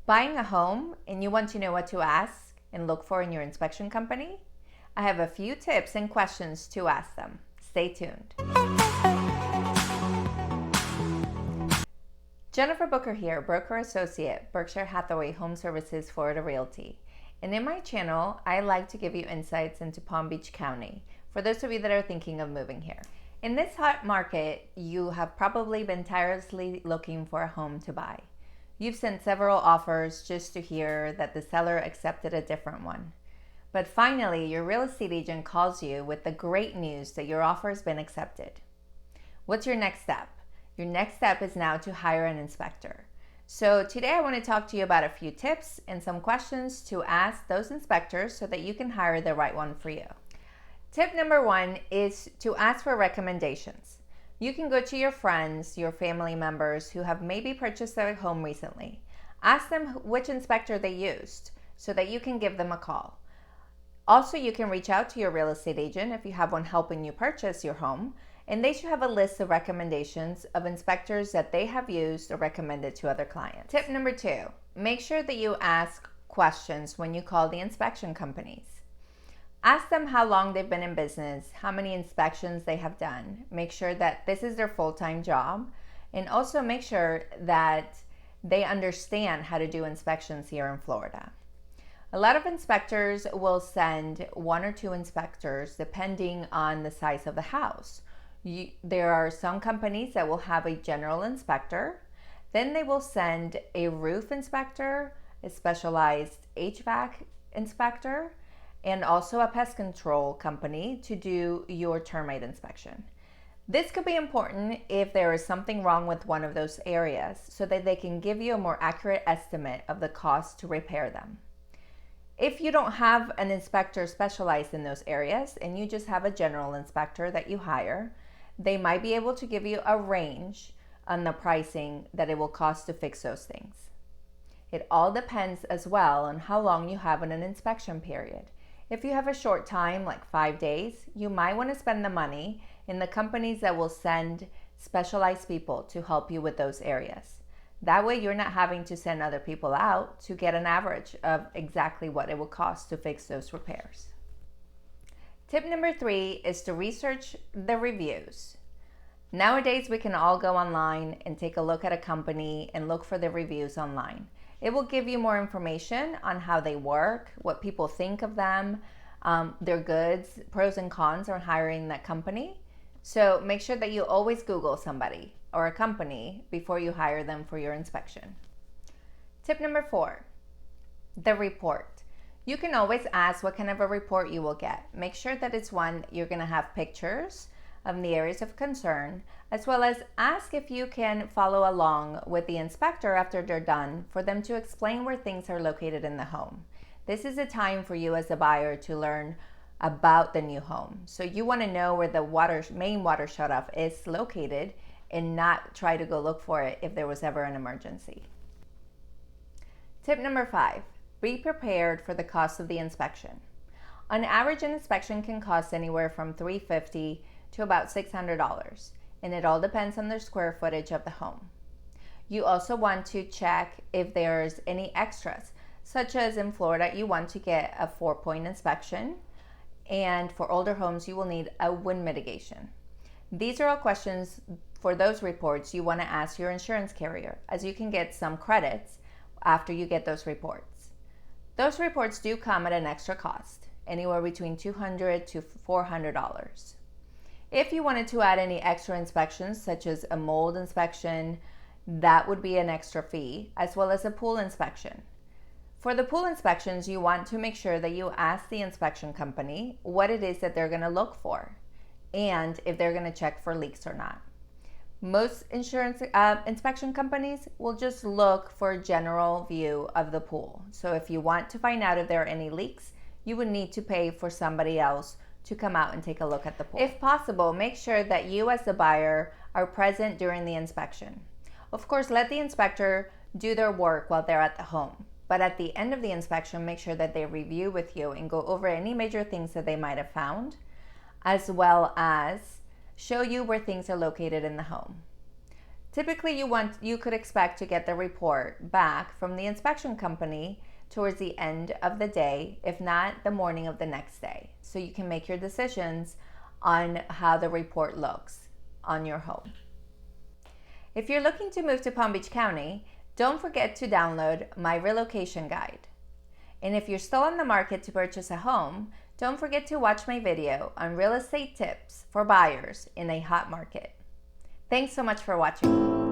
Buying a home and you want to know what to ask and look for in your inspection company? I have a few tips and questions to ask them. Stay tuned. Jennifer Booker here, Broker Associate, Berkshire Hathaway Home Services Florida Realty. And in my channel, I like to give you insights into Palm Beach County for those of you that are thinking of moving here. In this hot market, you have probably been tirelessly looking for a home to buy. You've sent several offers just to hear that the seller accepted a different one. But finally, your real estate agent calls you with the great news that your offer has been accepted. What's your next step? Your next step is now to hire an inspector. So today I want to talk to you about a few tips and some questions to ask those inspectors so that you can hire the right one for you. Tip number one is to ask for recommendations. You can go to your friends, your family members who have maybe purchased a home recently. Ask them which inspector they used so that you can give them a call. Also, you can reach out to your real estate agent if you have one helping you purchase your home, and they should have a list of recommendations of inspectors that they have used or recommended to other clients. Tip number two, make sure that you ask questions when you call the inspection companies. Ask them how long they've been in business, how many inspections they have done. Make sure that this is their full-time job, and also make sure that they understand how to do inspections here in Florida. A lot of inspectors will send one or two inspectors depending on the size of the house. There are some companies that will have a general inspector. Then they will send a roof inspector, a specialized HVAC inspector, and also a pest control company to do your termite inspection. This could be important if there is something wrong with one of those areas so that they can give you a more accurate estimate of the cost to repair them. If you don't have an inspector specialized in those areas and you just have a general inspector that you hire, they might be able to give you a range on the pricing that it will cost to fix those things. It all depends as well on how long you have in an inspection period. If you have a short time, like 5 days, you might want to spend the money in the companies that will send specialized people to help you with those areas. That way you're not having to send other people out to get an average of exactly what it will cost to fix those repairs. Tip number three is to research the reviews. Nowadays, we can all go online and take a look at a company and look for the reviews online. It will give you more information on how they work, what people think of them, their goods, pros and cons on hiring that company. So make sure that you always Google somebody or a company before you hire them for your inspection. Tip number four, the report. You can always ask what kind of a report you will get. Make sure that it's one you're going to have pictures of the areas of concern, as well as ask if you can follow along with the inspector after they're done for them to explain where things are located in the home. This is a time for you as a buyer to learn about the new home. So you want to know where the main water shutoff is located and not try to go look for it if there was ever an emergency. Tip number five, be prepared for the cost of the inspection. On average, an inspection can cost anywhere from $350 to about $600, and it all depends on the square footage of the home. You also want to check if there's any extras, such as in Florida, you want to get a 4-point inspection, and for older homes, you will need a wind mitigation. These are all questions for those reports you want to ask your insurance carrier, as you can get some credits after you get those reports. Those reports do come at an extra cost, anywhere between $200 to $400. If you wanted to add any extra inspections, such as a mold inspection, that would be an extra fee, as well as a pool inspection. For the pool inspections, you want to make sure that you ask the inspection company what it is that they're going to look for and if they're going to check for leaks or not. Most insurance inspection companies will just look for a general view of the pool. So if you want to find out if there are any leaks, you would need to pay for somebody else to come out and take a look at the pool. If possible, make sure that you as the buyer are present during the inspection. Of course, let the inspector do their work while they're at the home. But at the end of the inspection, make sure that they review with you and go over any major things that they might have found, as well as show you where things are located in the home. Typically, you could expect to get the report back from the inspection company towards the end of the day, if not the morning of the next day, so you can make your decisions on how the report looks on your home. If you're looking to move to Palm Beach County, don't forget to download my relocation guide. And if you're still on the market to purchase a home, don't forget to watch my video on real estate tips for buyers in a hot market. Thanks so much for watching.